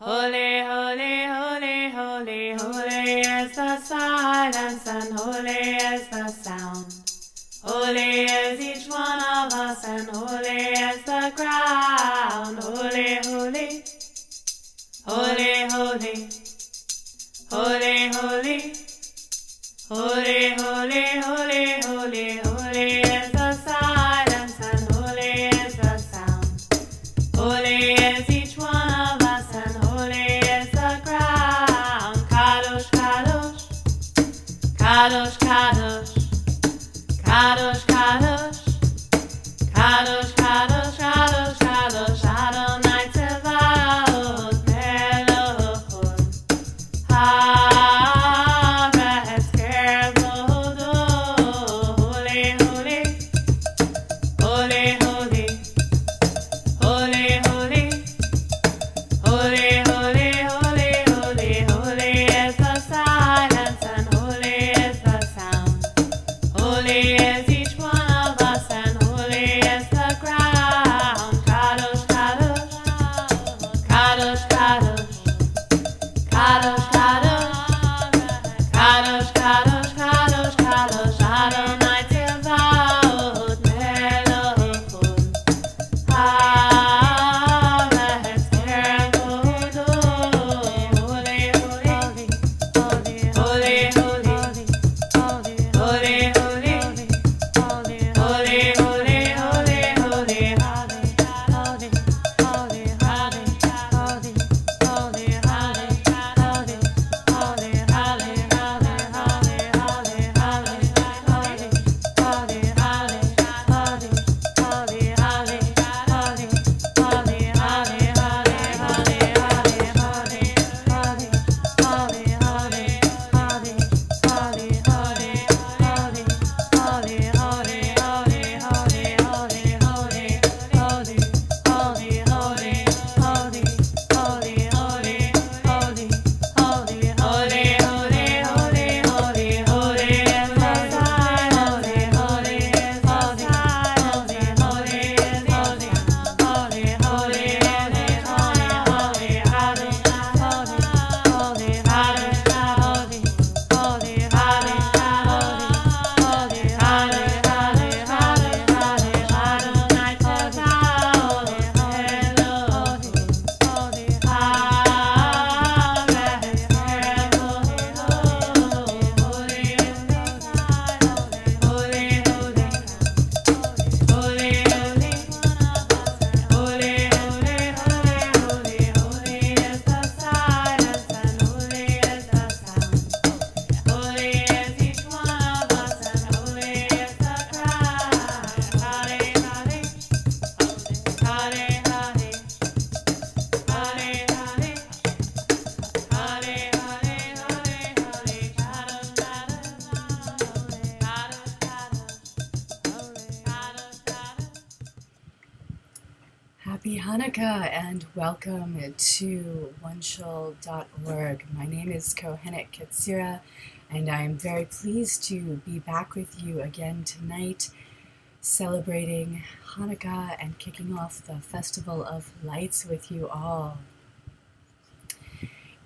Holy, holy, holy, holy, holy is the silence and holy is the sound. Holy is each one of us and holy is the ground. Holy, holy, holy, holy, holy, holy, holy, holy, holy, holy, holy is the silence and holy is the sound. Holy is each one of us and holy is the ground. Kadosh, kadosh, kadosh, kadosh, kadosh, kadosh, kadosh, kadosh, kadosh, kadosh, Adonai Tzevaot Melechol Haaretz Kevodo. Holy, holy, holy, holy, holy, holy, holy, holy, holy, holy, holy is the silence and holy is the sound. Holy is each one of us and holy is the ground. Kadosh, kadosh, kadosh, kadosh, kadosh, kadosh, kadosh, kadosh, kadosh, kadosh, Adonai Tzevaot Melechol Haaretz Kevodo. Holy, holy, holy, holy, holy, holy, holy, holy, holy, holy, holy, Happy Hanukkah and welcome to OneShul.org. My name is Kohenet Ketzirah and I am very pleased to be back with you again tonight, celebrating Hanukkah and kicking off the Festival of Lights with you all.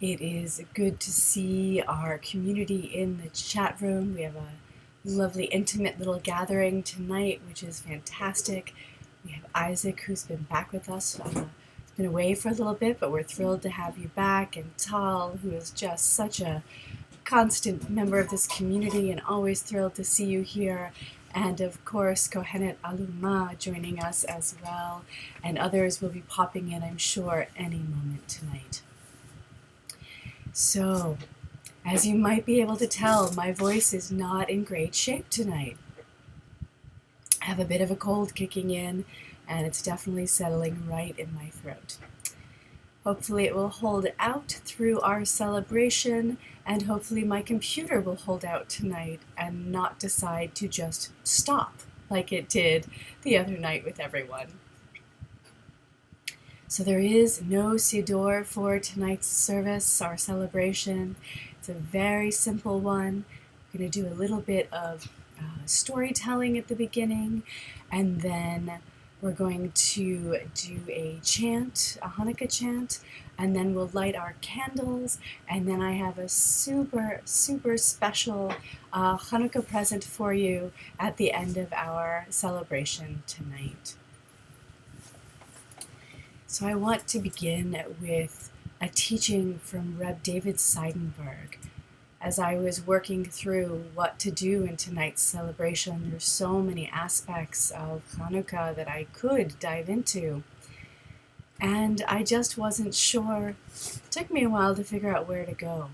It is good to see our community in the chat room. We have a lovely intimate little gathering tonight, which is fantastic. We have Isaac, who's been back with us. He's been away for a little bit, but we're thrilled to have you back. And Tal, who is just such a constant member of this community and always thrilled to see you here. And of course, Kohenet Aluma joining us as well. And others will be popping in, I'm sure, any moment tonight. So, as you might be able to tell, my voice is not in great shape tonight. I have a bit of a cold kicking in, and it's definitely settling right in my throat. Hopefully it will hold out through our celebration, and hopefully my computer will hold out tonight and not decide to just stop like it did the other night with everyone. So there is no Siddur for tonight's service, our celebration. It's a very simple one. We're going to do a little bit of storytelling at the beginning, and then We're going to do a chant, a Hanukkah chant, and then we'll light our candles, and then I have a super, super special Hanukkah present for you at the end of our celebration tonight. So I want to begin with a teaching from Reb David Seidenberg. As I was working through what to do in tonight's celebration, there's so many aspects of Hanukkah that I could dive into. And I just wasn't sure. It took me a while to figure out where to go.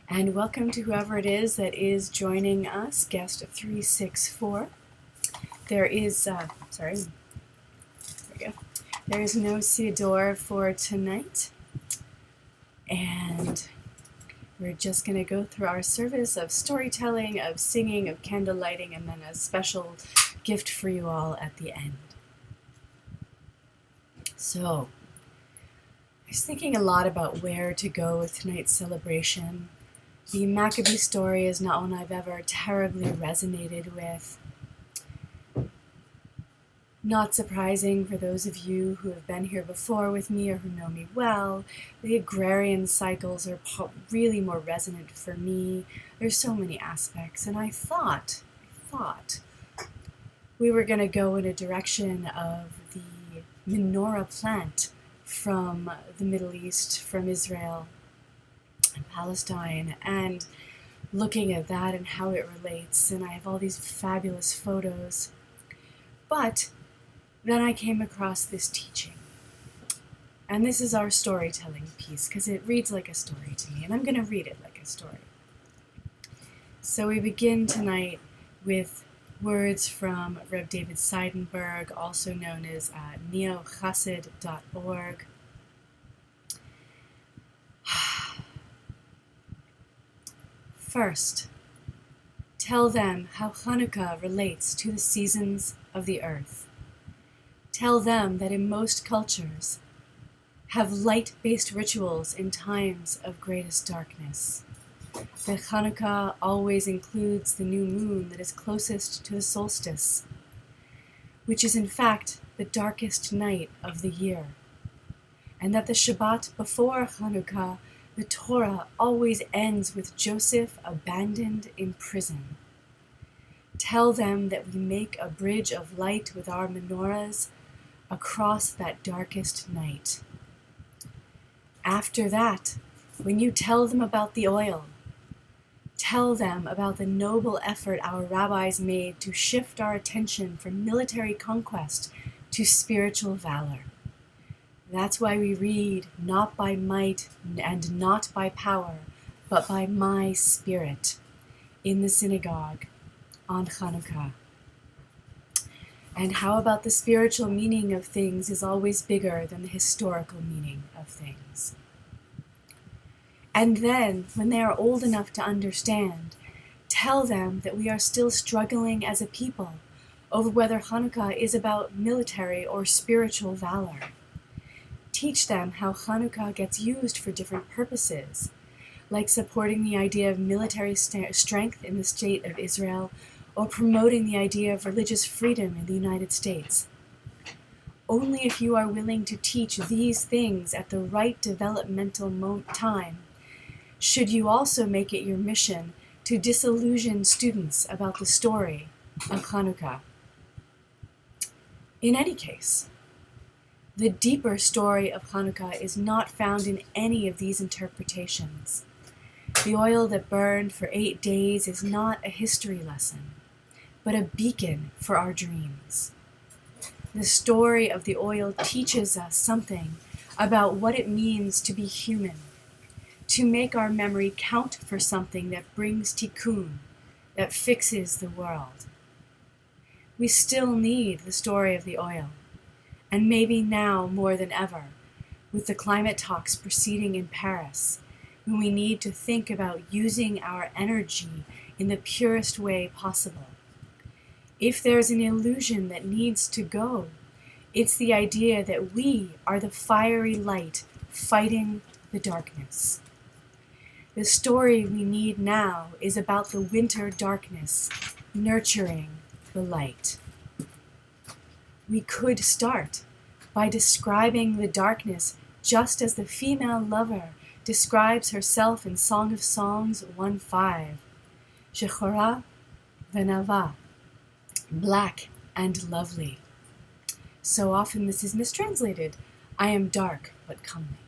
And welcome to whoever it is that is joining us, guest 364. There is, there we go. There is no Siddur for tonight. And we're just going to go through our service of storytelling, of singing, of candle lighting, and then a special gift for you all at the end. So, I was thinking a lot about where to go with tonight's celebration. The Maccabee story is not one I've ever terribly resonated with. Not surprising for those of you who have been here before with me or who know me well, the agrarian cycles are really more resonant for me. There's so many aspects, and I thought we were going to go in a direction of the menorah plant from the Middle East, from Israel and Palestine, and looking at that and how it relates, and I have all these fabulous photos. But then I came across this teaching. And this is our storytelling piece, because it reads like a story to me, and I'm going to read it like a story. So we begin tonight with words from Reb David Seidenberg, also known as neochassid.org. First, tell them how Hanukkah relates to the seasons of the earth. Tell them that in most cultures have light-based rituals in times of greatest darkness. That Hanukkah always includes the new moon that is closest to the solstice, which is in fact the darkest night of the year. And that the Shabbat before Hanukkah, the Torah always ends with Joseph abandoned in prison. Tell them that we make a bridge of light with our menorahs across that darkest night. After that, when you tell them about the oil, tell them about the noble effort our rabbis made to shift our attention from military conquest to spiritual valor. That's why we read, not by might and not by power, but by my spirit, in the synagogue on Hanukkah. And how about the spiritual meaning of things is always bigger than the historical meaning of things. And then, when they are old enough to understand, tell them that we are still struggling as a people over whether Hanukkah is about military or spiritual valor. Teach them how Hanukkah gets used for different purposes, like supporting the idea of military strength in the state of Israel, or promoting the idea of religious freedom in the United States. Only if you are willing to teach these things at the right developmental time should you also make it your mission to disillusion students about the story of Hanukkah. In any case, the deeper story of Hanukkah is not found in any of these interpretations. The oil that burned for 8 days is not a history lesson, but a beacon for our dreams. The story of the oil teaches us something about what it means to be human, to make our memory count for something that brings tikkun, that fixes the world. We still need the story of the oil, and maybe now more than ever, with the climate talks proceeding in Paris, when we need to think about using our energy in the purest way possible. If there's an illusion that needs to go, it's the idea that we are the fiery light fighting the darkness. The story we need now is about the winter darkness nurturing the light. we could start by describing the darkness just as the female lover describes herself in Song of Songs 1:5. Shechora v'nava, black and lovely. So often this is mistranslated, I am dark but comely.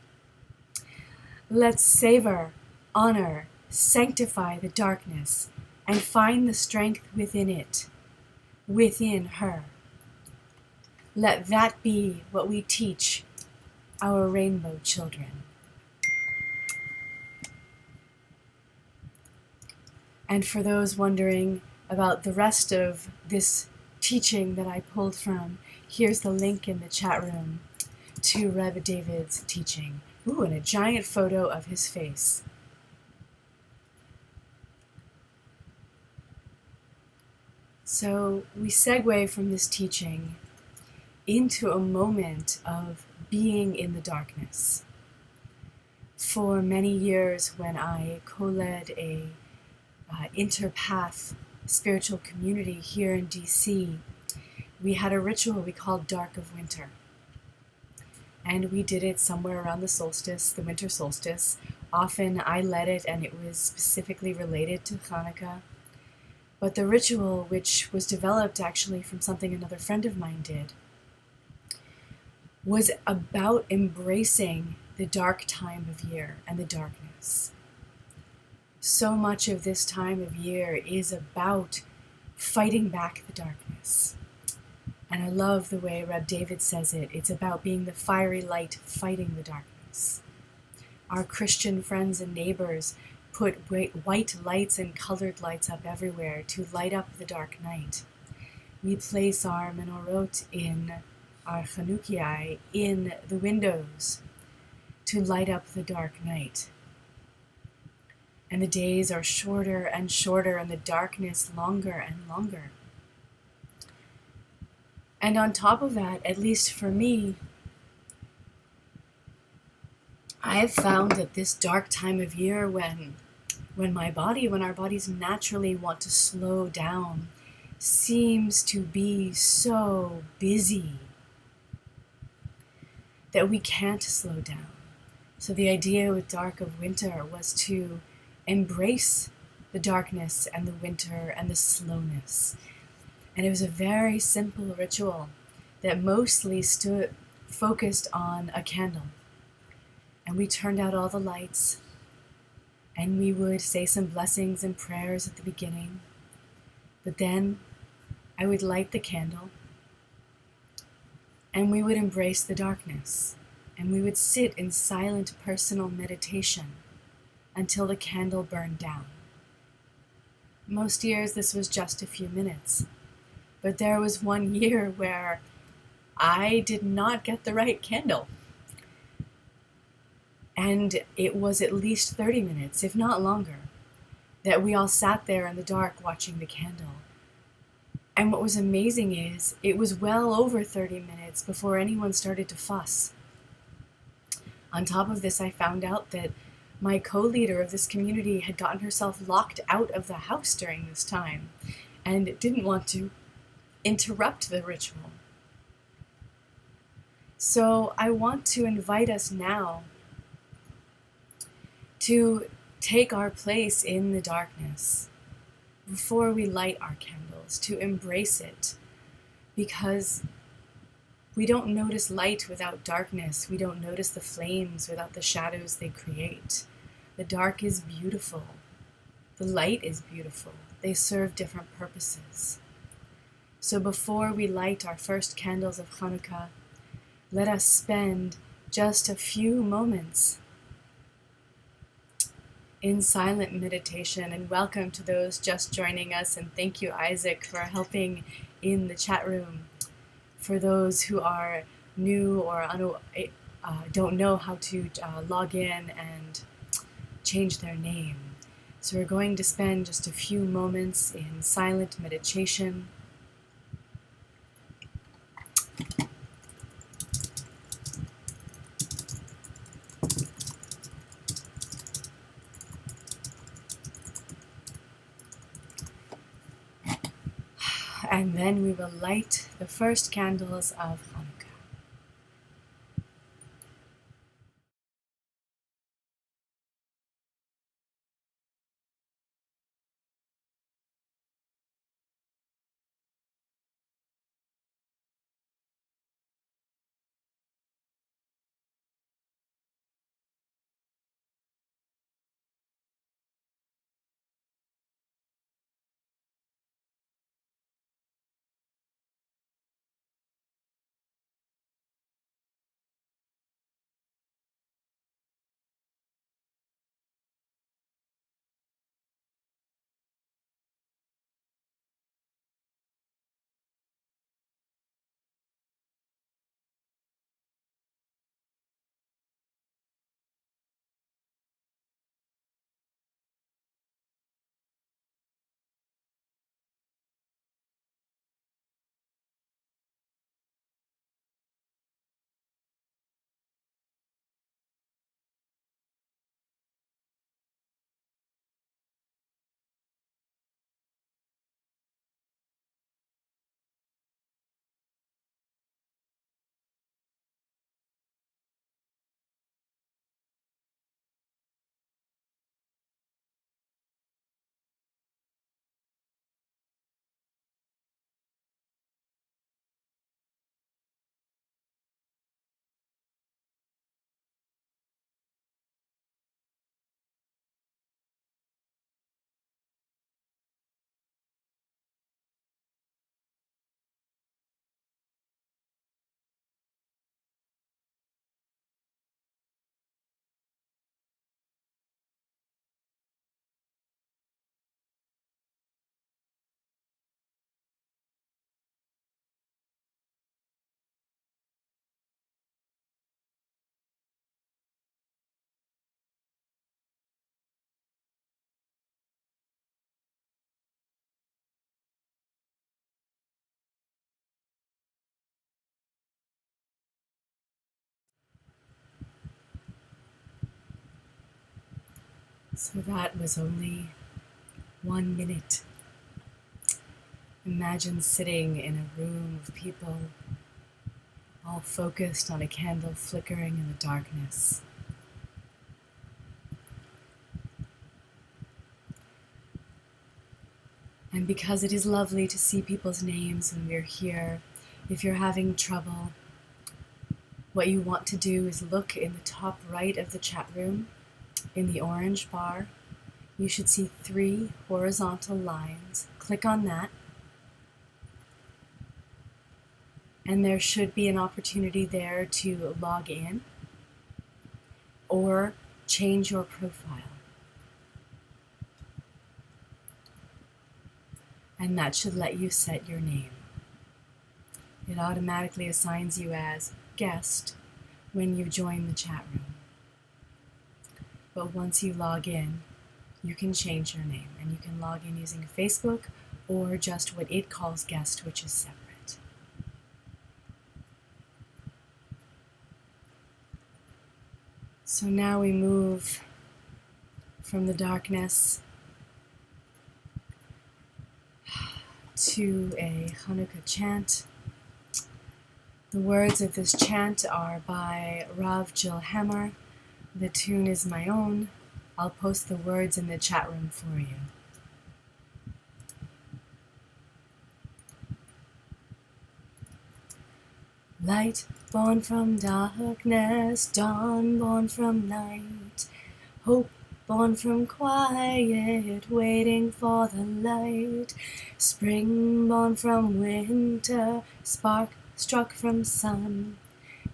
Let's savor, honor, sanctify the darkness and find the strength within it, within her. Let that be what we teach our rainbow children. And for those wondering about the rest of this teaching that I pulled from, here's the link in the chat room to Reb David's teaching. Ooh, and a giant photo of his face. So we segue from this teaching into a moment of being in the darkness. For many years, when I co-led a interpath spiritual community here in DC, we had a ritual we called Dark of Winter. And we did it somewhere around the solstice, the winter solstice. Often I led it and it was specifically related to Hanukkah. But the ritual, which was developed actually from something another friend of mine did, was about embracing the dark time of year and the darkness. So much of this time of year is about fighting back the darkness. And I love the way Reb David says it. It's about being the fiery light fighting the darkness. Our Christian friends and neighbors put white lights and colored lights up everywhere to light up the dark night. We place our menorot in our Hanukkah in the windows to light up the dark night. And the days are shorter and shorter and the darkness longer and longer. And on top of that, at least for me, I have found that this dark time of year when our bodies naturally want to slow down, seems to be so busy that we can't slow down. So the idea with Dark of Winter was to embrace the darkness and the winter and the slowness. And it was a very simple ritual that mostly focused on a candle. And we turned out all the lights, and we would say some blessings and prayers at the beginning. But then I would light the candle, and we would embrace the darkness, and we would sit in silent personal meditation until the candle burned down. Most years this was just a few minutes, but there was one year where I did not get the right candle. And it was at least 30 minutes, if not longer, that we all sat there in the dark watching the candle. And what was amazing is it was well over 30 minutes before anyone started to fuss. On top of this, I found out that my co-leader of this community had gotten herself locked out of the house during this time and didn't want to interrupt the ritual. So I want to invite us now to take our place in the darkness before we light our candles, to embrace it, because we don't notice light without darkness. We don't notice the flames without the shadows they create. The dark is beautiful. The light is beautiful. They serve different purposes. So before we light our first candles of Hanukkah, let us spend just a few moments in silent meditation. And welcome to those just joining us, and thank you, Isaac, for helping in the chat room. For those who are new or don't know how to log in and change their name. So we're going to spend just a few moments in silent meditation. And and then we will light the first candles of Hanukkah. So that was only 1 minute. Imagine sitting in a room of people, all focused on a candle flickering in the darkness. And because it is lovely to see people's names when we're here, if you're having trouble, what you want to do is look in the top right of the chat room, in the orange bar. You should see 3 horizontal lines. Click on that. And there should be an opportunity there to log in or change your profile. And that should let you set your name. It automatically assigns you as guest when you join the chat room. But once you log in, you can change your name, and you can log in using Facebook or just what it calls guest, which is separate. So now we move from the darkness to a Hanukkah chant. The words of this chant are by Rav Jill Hammer. The tune is my own. I'll post the words in the chat room for you. Light born from darkness, dawn born from night, hope born from quiet, waiting for the light, spring born from winter, spark struck from sun,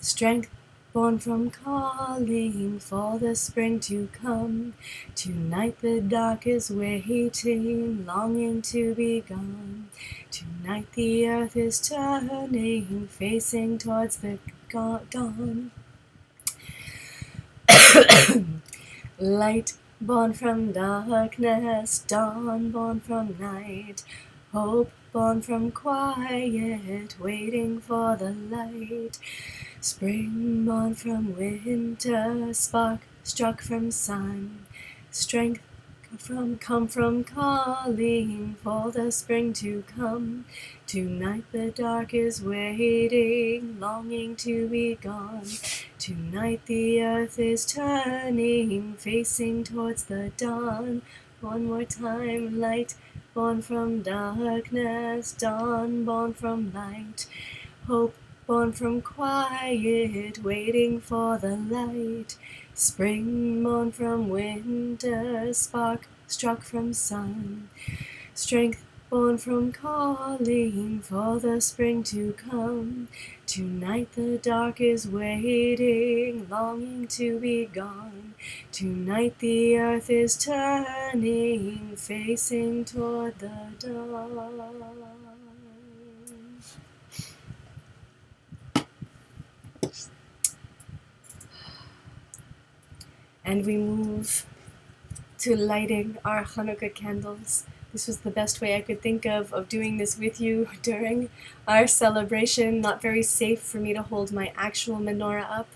strength born from calling for the spring to come. Tonight the dark is waiting, longing to be gone. Tonight the earth is turning, facing towards the dawn. Light born from darkness, dawn born from night, hope born from quiet, waiting for the light, spring born from winter, spark struck from sun, strength Come from calling for the spring to come. Tonight the dark is waiting, longing to be gone. Tonight the earth is turning, facing towards the dawn. One more time, light, born from darkness, dawn, born from light. Hope, born from quiet, waiting for the light. Spring, born from winter, spark, struck from sun. Strength, born from calling for the spring to come. Tonight the dark is waiting, longing to be gone. Tonight the earth is turning, facing toward the dawn. And we move to lighting our Hanukkah candles. This was the best way I could think of doing this with you during our celebration. Not very safe for me to hold my actual menorah up.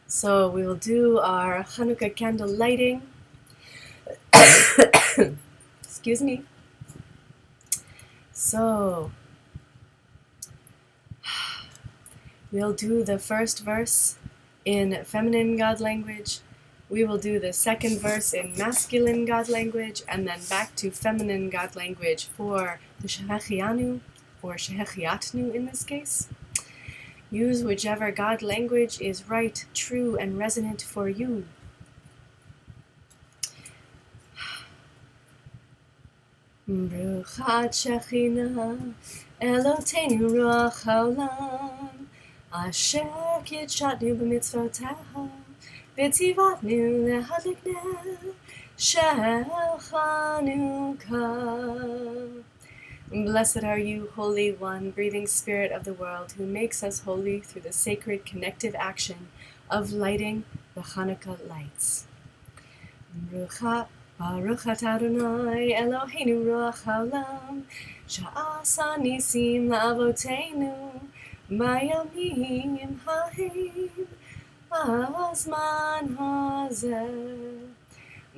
So we will do our Hanukkah candle lighting. Excuse me. So we'll do the first verse in feminine God language. We will do the second verse in masculine God language, and then back to feminine God language for the Shehechianu, or Shehechiatnu in this case. Use whichever God language is right, true, and resonant for you. Bruchat Shekhinah Eloteinu Ruach HaOlam Asher Kidshatnu B'mitzvoteha V'tzivatnu Lehadlik Ner Shel Chanukah. Blessed are you, Holy One, breathing Spirit of the world, who makes us holy through the sacred connective action of lighting the Hanukkah lights. Baruch atah Adonai Eloheinu ruach haolam sha'asa nisim la'avoteinu bayamim ha'hem ba'azman hazeh.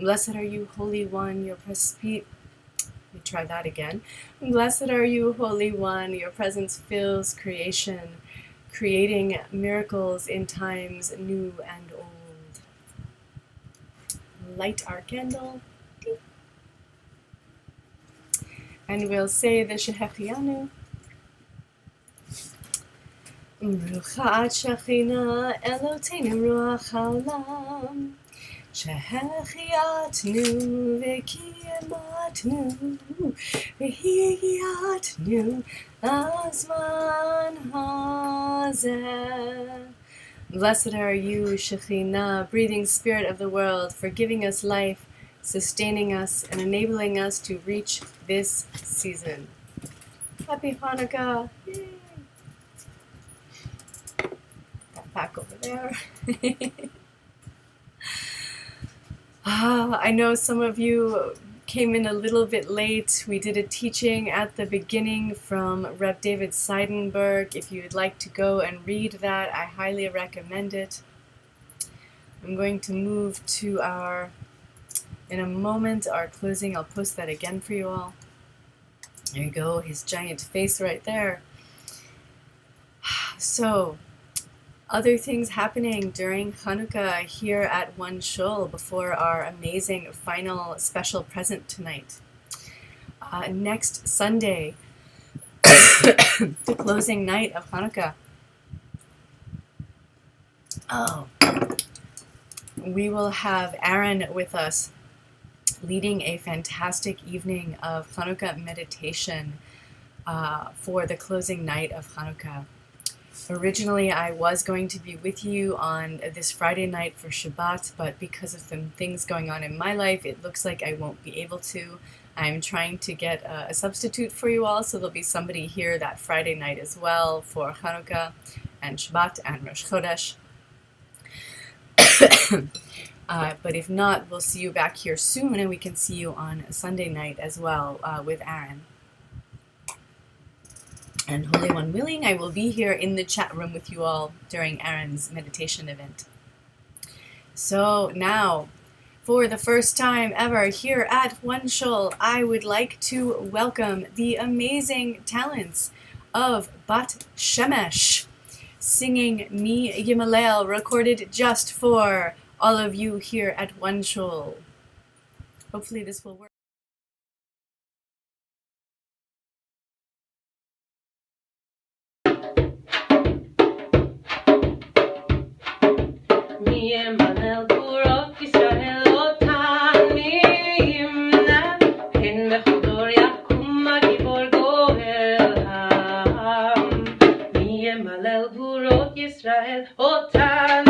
Blessed are you, Holy One, your Blessed are you, Holy One, your presence fills creation, creating miracles in times new and old. Light our candle, and we'll say the Shehechianu. Bruchat Shekhinah Eloteinu ruach haolam Shehechiatnu v'kiyamatnu v'higiatnu azman hazeh. Blessed are you, Shekhinah, breathing Spirit of the world, for giving us life, sustaining us, and enabling us to reach this season. Happy Hanukkah! Yay. That back over there. I know some of you came in a little bit late. We did a teaching at the beginning from Reb David Seidenberg. If you would like to go and read that, I highly recommend it. I'm going to move to in a moment, our closing. I'll post that again for you all. There you go, his giant face right there. So, other things happening during Hanukkah here at OneShul before our amazing final special present tonight. Next Sunday, the closing night of Hanukkah. We will have Aaron with us leading a fantastic evening of Hanukkah meditation for the closing night of Hanukkah. Originally, I was going to be with you on this Friday night for Shabbat, but because of some things going on in my life, it looks like I won't be able to. I'm trying to get a substitute for you all, so there'll be somebody here that Friday night as well for Hanukkah and Shabbat and Rosh Chodesh. But if not, we'll see you back here soon, and we can see you on Sunday night as well with Aaron. And Holy One willing, I will be here in the chat room with you all during Aaron's meditation event. So now, for the first time ever here at OneShul, I would like to welcome the amazing talents of Bat Shemesh, singing Mi Yimalel, recorded just for all of you here at OneShul. Hopefully this will work. Mi Emmanuel Burot Israel Otanim Hen Bechodor Yakum Agibor Goel Ham Mi Emmanuel Burot Israel Otanim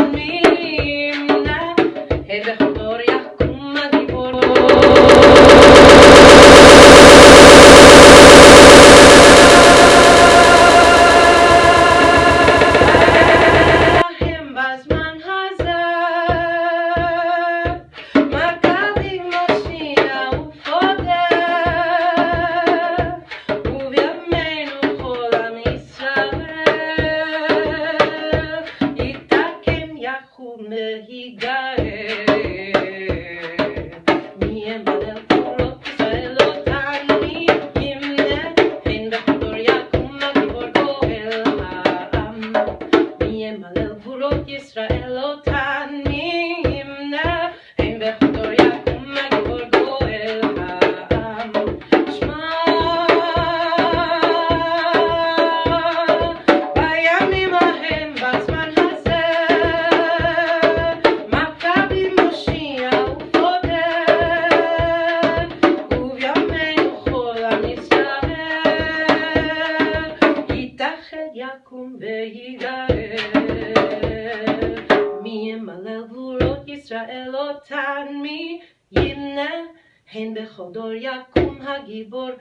Hen Bechodor Yakum Agibor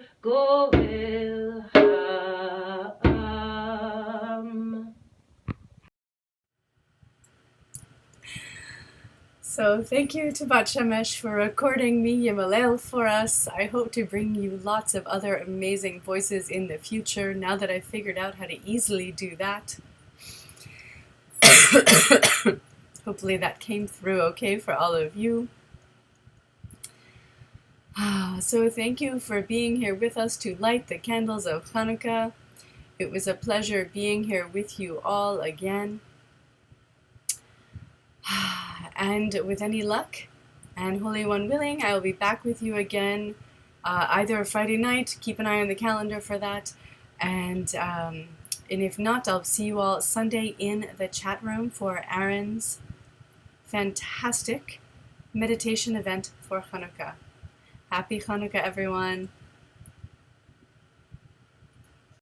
So thank you to Bat Shemesh for recording Mi Yimalel for us. I hope to bring you lots of other amazing voices in the future now that I've figured out how to easily do that. Hopefully that came through okay for all of you. So thank you for being here with us to light the candles of Hanukkah. It was a pleasure being here with you all again. And with any luck, and Holy One willing, I will be back with you again either Friday night. Keep an eye on the calendar for that. And if not, I'll see you all Sunday in the chat room for Aaron's fantastic meditation event for Hanukkah. Happy Hanukkah, everyone.